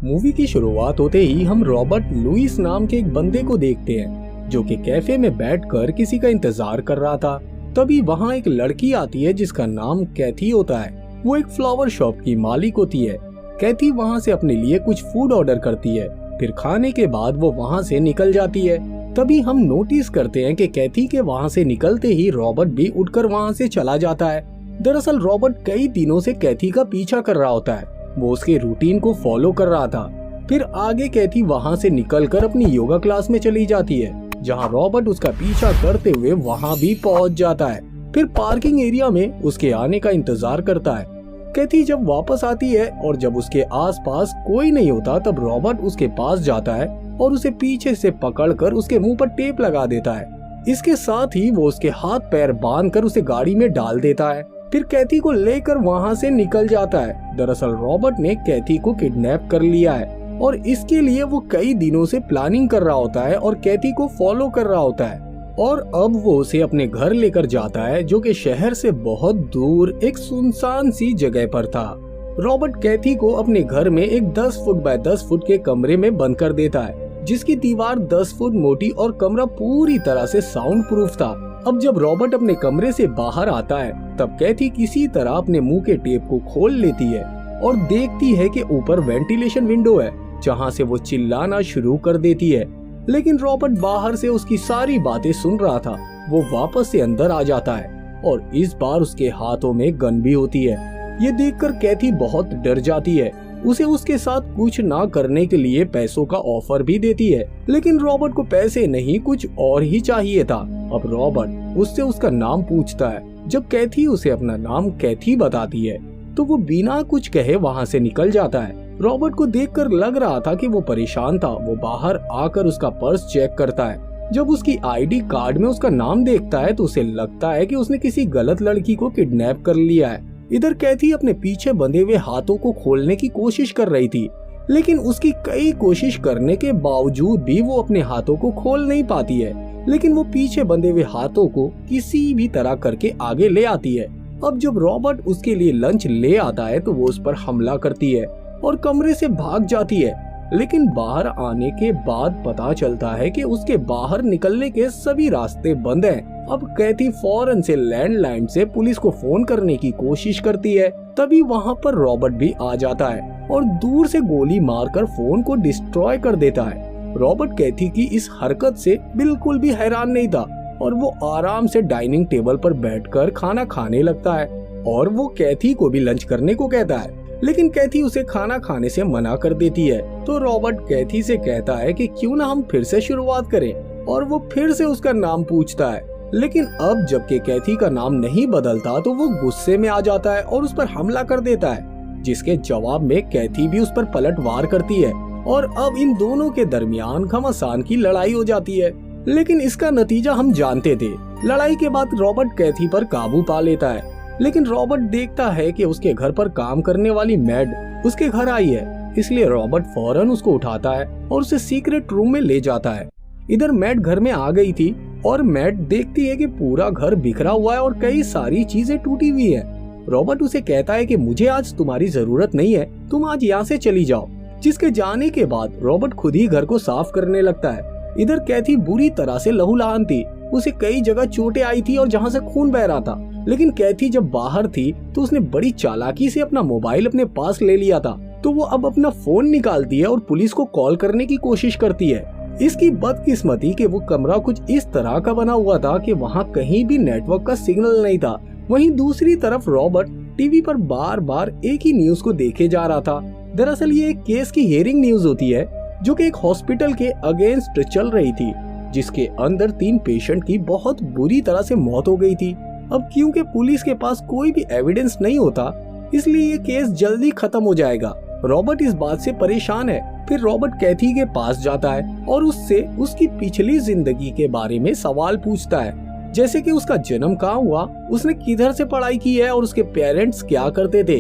Movie की शुरुआत होते ही हम रॉबर्ट लुइस नाम के एक बंदे को देखते हैं जो कि कैफे में बैठकर किसी का इंतजार कर रहा था। तभी वहाँ एक लड़की आती है जिसका नाम कैथी होता है। वो एक फ्लावर शॉप की मालिक होती है। कैथी वहाँ से अपने लिए कुछ फूड ऑर्डर करती है, फिर खाने के बाद वो वहाँ से निकल जाती है। तभी हम नोटिस करते हैं कि कैथी के वहाँ से निकलते ही रॉबर्ट भी उठकर वहाँ से चला जाता है। दरअसल रॉबर्ट कई दिनों से कैथी का पीछा कर रहा होता है। वो उसके रूटीन को फॉलो कर रहा था। फिर आगे कैथी वहाँ से निकलकर अपनी योगा क्लास में चली जाती है, जहाँ रॉबर्ट उसका पीछा करते हुए वहाँ भी पहुँच जाता है। फिर पार्किंग एरिया में उसके आने का इंतजार करता है। कैथी जब वापस आती है और जब उसके आसपास कोई नहीं होता तब रॉबर्ट उसके पास जाता है और उसे पीछे से पकड़कर उसके मुंह पर टेप लगा देता है। इसके साथ ही वो उसके हाथ पैर बांधकर उसे गाड़ी में डाल देता है। फिर कैथी को लेकर वहाँ से निकल जाता है। दरअसल रॉबर्ट ने कैथी को किडनैप कर लिया है और इसके लिए वो कई दिनों से प्लानिंग कर रहा होता है और कैथी को फॉलो कर रहा होता है। और अब वो उसे अपने घर लेकर जाता है, जो कि शहर से बहुत दूर एक सुनसान सी जगह पर था। रॉबर्ट कैथी को अपने घर में एक 10 फुट बाय 10 फुट के कमरे में बंद कर देता है, जिसकी दीवार 10 फुट मोटी और कमरा पूरी तरह से साउंड प्रूफ था। अब जब रॉबर्ट अपने कमरे से बाहर आता है तब कैथी किसी तरह अपने मुंह के टेप को खोल लेती है और देखती है कि ऊपर वेंटिलेशन विंडो है, जहां से वो चिल्लाना शुरू कर देती है। लेकिन रॉबर्ट बाहर से उसकी सारी बातें सुन रहा था। वो वापस से अंदर आ जाता है और इस बार उसके हाथों में गन भी होती है। ये देखकर कैथी बहुत डर जाती है। उसे उसके साथ कुछ ना करने के लिए पैसों का ऑफर भी देती है, लेकिन रॉबर्ट को पैसे नहीं कुछ और ही चाहिए था। अब रॉबर्ट उससे उसका नाम पूछता है। जब कैथी उसे अपना नाम कैथी बताती है तो वो बिना कुछ कहे वहाँ से निकल जाता है। रॉबर्ट को देखकर लग रहा था कि वो परेशान था। वो बाहर आकर उसका पर्स चेक करता है। जब उसकी आईडी कार्ड में उसका नाम देखता है तो उसे लगता है कि उसने किसी गलत लड़की को किडनैप कर लिया है। इधर कैथी अपने पीछे बंधे हुए हाथों को खोलने की कोशिश कर रही थी, लेकिन उसकी कई कोशिश करने के बावजूद भी वो अपने हाथों को खोल नहीं पाती है। लेकिन वो पीछे बंधे हुए हाथों को किसी भी तरह करके आगे ले आती है। अब जब रॉबर्ट उसके लिए लंच ले आता है तो वो उस पर हमला करती है और कमरे से भाग जाती है। लेकिन बाहर आने के बाद पता चलता है कि उसके बाहर निकलने के सभी रास्ते बंद हैं। अब कैथी फौरन से लैंडलाइन से पुलिस को फोन करने की कोशिश करती है। तभी वहाँ पर रॉबर्ट भी आ जाता है और दूर से गोली मारकर फोन को डिस्ट्रॉय कर देता है। रॉबर्ट कैथी की इस हरकत से बिल्कुल भी हैरान नहीं था और वो आराम से डाइनिंग टेबल पर बैठकर खाना खाने लगता है और वो कैथी को भी लंच करने को कहता है। लेकिन कैथी उसे खाना खाने से मना कर देती है। तो रॉबर्ट कैथी से कहता है कि क्यों ना हम फिर से शुरुआत करें, और वो फिर से उसका नाम पूछता है। लेकिन अब जबकि कैथी का नाम नहीं बदलता तो वो गुस्से में आ जाता है और उस पर हमला कर देता है, जिसके जवाब में कैथी भी उस पर पलटवार करती है और अब इन दोनों के दरमियान घमासान की लड़ाई हो जाती है। लेकिन इसका नतीजा हम जानते थे। लड़ाई के बाद रॉबर्ट कैथी पर काबू पा लेता है, लेकिन रॉबर्ट देखता है कि उसके घर पर काम करने वाली मैड उसके घर आई है। इसलिए रॉबर्ट फौरन उसको उठाता है और उसे सीक्रेट रूम में ले जाता है। इधर मैड घर में आ गई थी और मैड देखती है कि पूरा घर बिखरा हुआ है और कई सारी चीजें टूटी हुई है। रॉबर्ट उसे कहता है कि मुझे आज तुम्हारी जरूरत नहीं है, तुम आज यहाँ से चली जाओ। जिसके जाने के बाद रॉबर्ट खुद ही घर को साफ करने लगता है। इधर कैथी बुरी तरह से लहूलुहान थी। उसे कई जगह चोटें आई थी और जहाँ से खून बह रहा था। लेकिन कैथी जब बाहर थी तो उसने बड़ी चालाकी से अपना मोबाइल अपने पास ले लिया था। तो वो अब अपना फोन निकालती है और पुलिस को कॉल करने की कोशिश करती है। इसकी बदकिस्मती कि वो कमरा कुछ इस तरह का बना हुआ था कि वहाँ कहीं भी नेटवर्क का सिग्नल नहीं था। वहीं दूसरी तरफ रॉबर्ट टीवी पर बार बार एक ही न्यूज को देखे जा रहा था। दरअसल ये एक केस की हियरिंग न्यूज होती है जो कि एक हॉस्पिटल के अगेंस्ट चल रही थी, जिसके अंदर 3 पेशेंट की बहुत बुरी तरह से मौत हो गई थी। अब क्योंकि पुलिस के पास कोई भी एविडेंस नहीं होता, इसलिए ये केस जल्दी खत्म हो जाएगा। रॉबर्ट इस बात से परेशान है। फिर रॉबर्ट कैथी के पास जाता है और उससे उसकी पिछली जिंदगी के बारे में सवाल पूछता है, जैसे कि उसका जन्म कहाँ हुआ, उसने किधर से पढ़ाई की है और उसके पेरेंट्स क्या करते थे।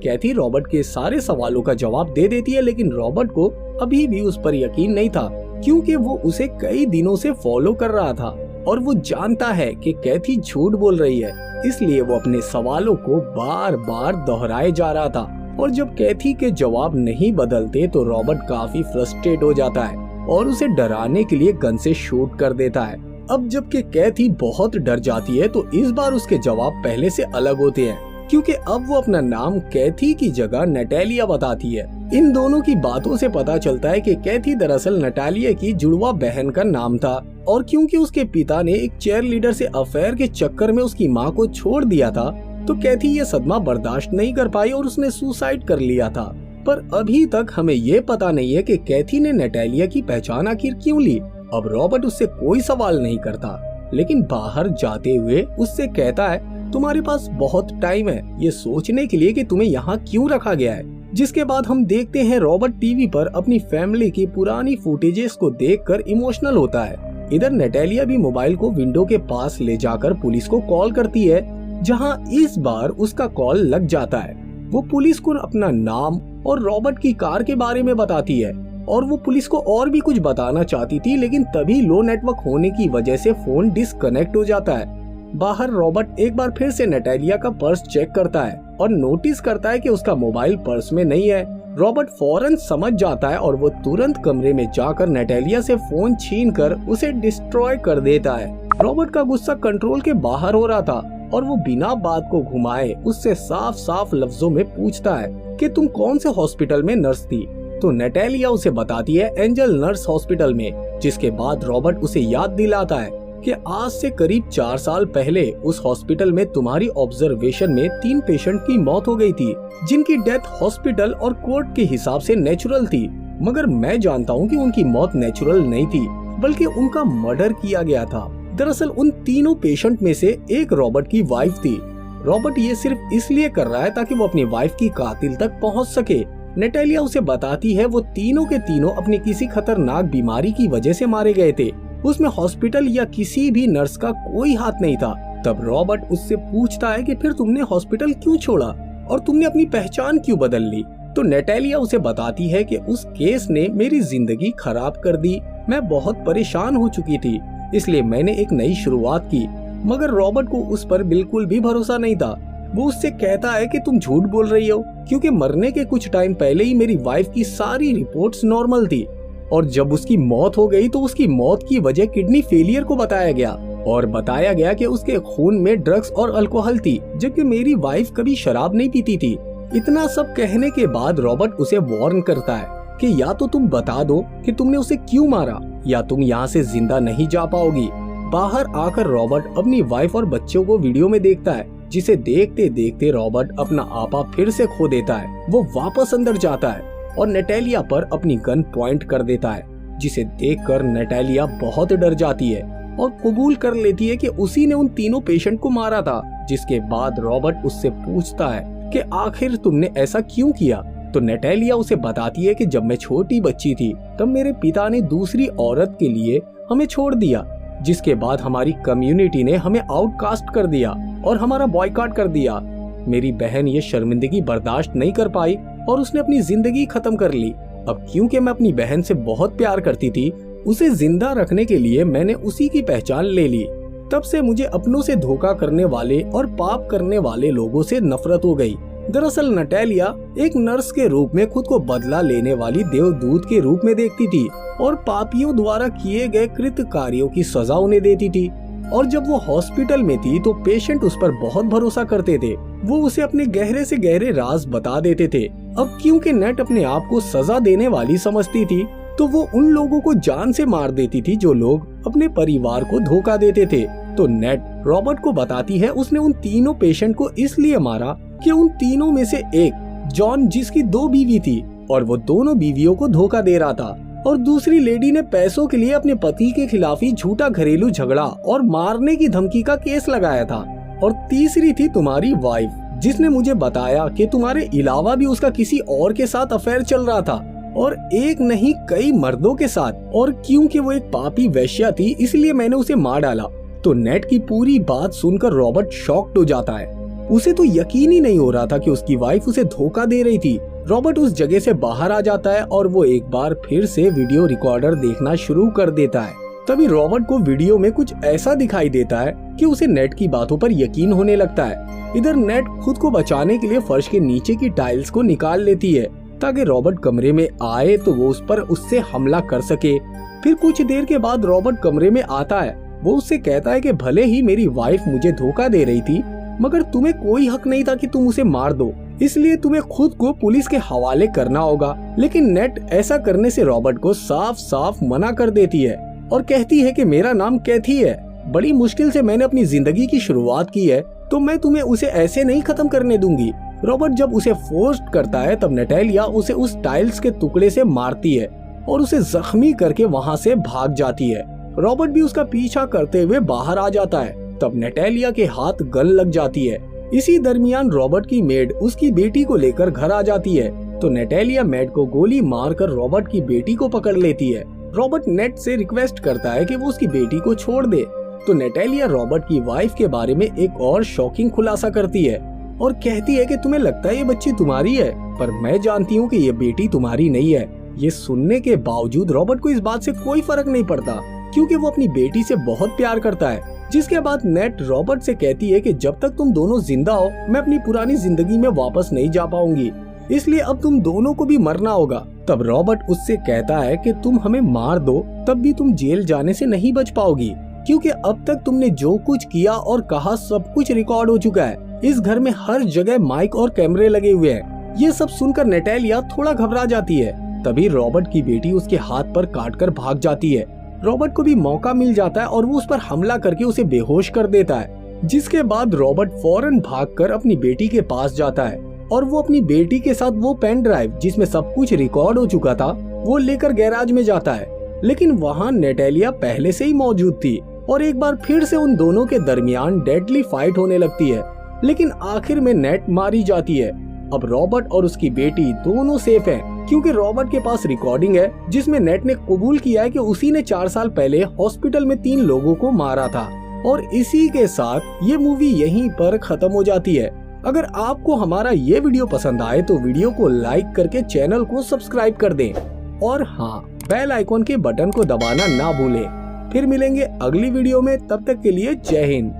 कैथी रॉबर्ट के सारे सवालों का जवाब दे देती है, लेकिन रॉबर्ट को अभी भी उस पर यकीन नहीं था, क्योंकि वो उसे कई दिनों से फॉलो कर रहा था और वो जानता है कि कैथी झूठ बोल रही है। इसलिए वो अपने सवालों को बार बार दोहराए जा रहा था। और जब कैथी के जवाब नहीं बदलते तो रॉबर्ट काफी फ्रस्ट्रेट हो जाता है और उसे डराने के लिए गन से शूट कर देता है। अब जबकि कैथी बहुत डर जाती है तो इस बार उसके जवाब पहले से अलग होते हैं, क्योंकि अब वो अपना नाम कैथी की जगह नटालिया बताती है। इन दोनों की बातों से पता चलता है कि कैथी दरअसल नटालिया की जुड़वा बहन का नाम था, और क्योंकि उसके पिता ने एक चेयर लीडर से अफेयर के चक्कर में उसकी माँ को छोड़ दिया था, तो कैथी ये सदमा बर्दाश्त नहीं कर पाई और उसने सुसाइड कर लिया था। पर अभी तक हमें ये पता नहीं है कि कैथी ने नटालिया की पहचान आखिर क्यों ली। अब रॉबर्ट उससे कोई सवाल नहीं करता, लेकिन बाहर जाते हुए उससे कहता है तुम्हारे पास बहुत टाइम है ये सोचने के लिए कि तुम्हें यहाँ क्यों रखा गया है। जिसके बाद हम देखते हैं रॉबर्ट टीवी पर अपनी फैमिली की पुरानी फुटेजेस को देखकर इमोशनल होता है। इधर नटालिया भी मोबाइल को विंडो के पास ले जाकर पुलिस को कॉल करती है, जहां इस बार उसका कॉल लग जाता है। वो पुलिस को अपना नाम और रॉबर्ट की कार के बारे में बताती है, और वो पुलिस को और भी कुछ बताना चाहती थी, लेकिन तभी लो नेटवर्क होने की वजह से फोन डिस्कनेक्ट हो जाता है। बाहर रॉबर्ट एक बार फिर से नटालिया का पर्स चेक करता है और नोटिस करता है कि उसका मोबाइल पर्स में नहीं है। रॉबर्ट फौरन समझ जाता है और वो तुरंत कमरे में जाकर नटालिया से फोन छीनकर उसे डिस्ट्रॉय कर देता है। रॉबर्ट का गुस्सा कंट्रोल के बाहर हो रहा था और वो बिना बात को घुमाए उससे साफ साफ लफ्जों में पूछता है कि तुम कौन से हॉस्पिटल में नर्स थी। तो नटालिया उसे बताती है एंजल नर्स हॉस्पिटल में, जिसके बाद रॉबर्ट उसे याद दिलाता है कि आज से करीब 4 साल पहले उस हॉस्पिटल में तुम्हारी ऑब्जर्वेशन में 3 पेशेंट की मौत हो गई थी, जिनकी डेथ हॉस्पिटल और कोर्ट के हिसाब से नेचुरल थी। मगर मैं जानता हूँ कि उनकी मौत नेचुरल नहीं थी, बल्कि उनका मर्डर किया गया था। दरअसल उन तीनों पेशेंट में से एक रॉबर्ट की वाइफ थी। रॉबर्ट ये सिर्फ इसलिए कर रहा है ताकि वो अपनी वाइफ की कातिल तक पहुँच सके। नटालिया उसे बताती है वो तीनों के तीनों अपनी किसी खतरनाक बीमारी की वजह से मारे गए थे, उसमें हॉस्पिटल या किसी भी नर्स का कोई हाथ नहीं था। तब रॉबर्ट उससे पूछता है कि फिर तुमने हॉस्पिटल क्यों छोड़ा और तुमने अपनी पहचान क्यों बदल ली। तो नटालिया उसे बताती है कि उस केस ने मेरी जिंदगी खराब कर दी, मैं बहुत परेशान हो चुकी थी, इसलिए मैंने एक नई शुरुआत की। मगर रॉबर्ट को उस पर बिल्कुल भी भरोसा नहीं था। वो उससे कहता है कि तुम झूठ बोल रही हो, क्योंकि मरने के कुछ टाइम पहले ही मेरी वाइफ की सारी रिपोर्ट्स नॉर्मल थी, और जब उसकी मौत हो गई तो उसकी मौत की वजह किडनी फेलियर को बताया गया, और बताया गया कि उसके खून में ड्रग्स और अल्कोहल थी, जबकि मेरी वाइफ कभी शराब नहीं पीती थी। इतना सब कहने के बाद रॉबर्ट उसे वार्न करता है कि या तो तुम बता दो कि तुमने उसे क्यों मारा, या तुम यहाँ से जिंदा नहीं जा पाओगी। बाहर आकर रॉबर्ट अपनी वाइफ और बच्चों को वीडियो में देखता है, जिसे देखते देखते रॉबर्ट अपना आपा फिर से खो देता है। वो वापस अंदर जाता है और नटालिया पर अपनी गन पॉइंट कर देता है, जिसे देखकर नटालिया बहुत डर जाती है और कबूल कर लेती है कि उसी ने उन तीनों पेशेंट को मारा था। जिसके बाद रॉबर्ट उससे पूछता है कि आखिर तुमने ऐसा क्यों किया। तो नटालिया उसे बताती है कि जब मैं छोटी बच्ची थी तब मेरे पिता ने दूसरी औरत के लिए हमें छोड़ दिया, जिसके बाद हमारी कम्युनिटी ने हमें आउटकास्ट कर दिया और हमारा बॉयकॉट कर दिया। मेरी बहन ये शर्मिंदगी बर्दाश्त नहीं कर पाई और उसने अपनी जिंदगी खत्म कर ली। अब क्योंकि मैं अपनी बहन से बहुत प्यार करती थी, उसे जिंदा रखने के लिए मैंने उसी की पहचान ले ली। तब से मुझे अपनों से धोखा करने वाले और पाप करने वाले लोगों से नफरत हो गई। दरअसल नटालिया एक नर्स के रूप में खुद को बदला लेने वाली देवदूत के रूप में देखती थी और पापियों द्वारा किए गए कृत्य कार्यों की सजा उन्हें देती थी। और जब वो हॉस्पिटल में थी तो पेशेंट उस पर बहुत भरोसा करते थे, वो उसे अपने गहरे से गहरे राज बता देते थे। अब क्योंकि नेट अपने आप को सजा देने वाली समझती थी, तो वो उन लोगों को जान से मार देती थी जो लोग अपने परिवार को धोखा देते थे। तो नेट रॉबर्ट को बताती है उसने उन तीनों पेशेंट को इसलिए मारा कि उन तीनों में से एक जॉन, जिसकी 2 बीवी थी और वो दोनों बीवियों को धोखा दे रहा था, और दूसरी लेडी ने पैसों के लिए अपने पति के खिलाफ ही झूठा घरेलू झगड़ा और मारने की धमकी का केस लगाया था, और तीसरी थी तुम्हारी वाइफ, जिसने मुझे बताया कि तुम्हारे अलावा भी उसका किसी और के साथ अफेयर चल रहा था, और एक नहीं कई मर्दों के साथ, और क्योंकि वो एक पापी वेश्या थी इसलिए मैंने उसे मार डाला। तो नेट की पूरी बात सुनकर रॉबर्ट शॉक्ड हो जाता है। उसे तो यकीन ही नहीं हो रहा था कि उसकी वाइफ उसे धोखा दे रही थी। रॉबर्ट उस जगह से बाहर आ जाता है और वो एक बार फिर से वीडियो रिकॉर्डर देखना शुरू कर देता है। तभी रॉबर्ट को वीडियो में कुछ ऐसा दिखाई देता है कि उसे नेट की बातों पर यकीन होने लगता है। इधर नेट खुद को बचाने के लिए फर्श के नीचे की टाइल्स को निकाल लेती है ताकि रॉबर्ट कमरे में आए तो वो उस पर उससे हमला कर सके। फिर कुछ देर के बाद रॉबर्ट कमरे में आता है। वो उससे कहता है कि भले ही मेरी वाइफ मुझे धोखा दे रही थी, मगर तुम्हें कोई हक नहीं था कि तुम उसे मार दो, इसलिए तुम्हें खुद को पुलिस के हवाले करना होगा। लेकिन नेट ऐसा करने से रॉबर्ट को साफ साफ मना कर देती है और कहती है कि मेरा नाम कैथी है, बड़ी मुश्किल से मैंने अपनी जिंदगी की शुरुआत की है, तो मैं तुम्हें उसे ऐसे नहीं खत्म करने दूंगी। रॉबर्ट जब उसे फोर्स करता है तब नटालिया उसे उस टाइल्स के टुकड़े से मारती है और उसे जख्मी करके वहाँ से भाग जाती है। रॉबर्ट भी उसका पीछा करते हुए बाहर आ जाता है। तब नटालिया के हाथ गल लग जाती है। इसी दरमियान रॉबर्ट की मेड उसकी बेटी को लेकर घर आ जाती है, तो नटालिया मेड को गोली मारकर रॉबर्ट की बेटी को पकड़ लेती है। रॉबर्ट नेट से रिक्वेस्ट करता है कि वो उसकी बेटी को छोड़ दे, तो नटालिया रॉबर्ट की वाइफ के बारे में एक और शॉकिंग खुलासा करती है और कहती है कि तुम्हें लगता है ये बच्ची तुम्हारी है, पर मैं जानती हूँ कि ये बेटी तुम्हारी नहीं है। ये सुनने के बावजूद रॉबर्ट को इस बात से कोई फर्क नहीं पड़ता, क्योंकि वो अपनी बेटी से बहुत प्यार करता है। जिसके बाद नेट रॉबर्ट से कहती है कि जब तक तुम दोनों जिंदा हो मैं अपनी पुरानी जिंदगी में वापस नहीं जा पाऊंगी, इसलिए अब तुम दोनों को भी मरना होगा। तब रॉबर्ट उससे कहता है कि तुम हमें मार दो तब भी तुम जेल जाने से नहीं बच पाओगी, क्योंकि अब तक तुमने जो कुछ किया और कहा सब कुछ रिकॉर्ड हो चुका है। इस घर में हर जगह माइक और कैमरे लगे हुए हैं। ये सब सुनकर नटालिया थोड़ा घबरा जाती है। तभी रॉबर्ट की बेटी उसके हाथ पर काटकर भाग जाती है। रॉबर्ट को भी मौका मिल जाता है और वो उस पर हमला करके उसे बेहोश कर देता है। जिसके बाद रॉबर्ट फौरन भागकर अपनी बेटी के पास जाता है और वो अपनी बेटी के साथ वो पेन ड्राइव जिसमें सब कुछ रिकॉर्ड हो चुका था वो लेकर गैराज में जाता है। लेकिन वहाँ नटालिया पहले से ही मौजूद थी और एक बार फिर से उन दोनों के दरमियान डेडली फाइट होने लगती है। लेकिन आखिर में नेट मारी जाती है। अब रॉबर्ट और उसकी बेटी दोनों सेफ हैं, क्योंकि रॉबर्ट के पास रिकॉर्डिंग है जिसमें नेट ने कबूल किया है कि उसी ने 4 साल पहले हॉस्पिटल में 3 लोगों को मारा था। और इसी के साथ ये मूवी यहीं पर खत्म हो जाती है। अगर आपको हमारा ये वीडियो पसंद आए तो वीडियो को लाइक करके चैनल को सब्सक्राइब कर दें और हाँ, बेल आइकॉन के बटन को दबाना ना भूलें। फिर मिलेंगे अगली वीडियो में, तब तक के लिए जय हिंद।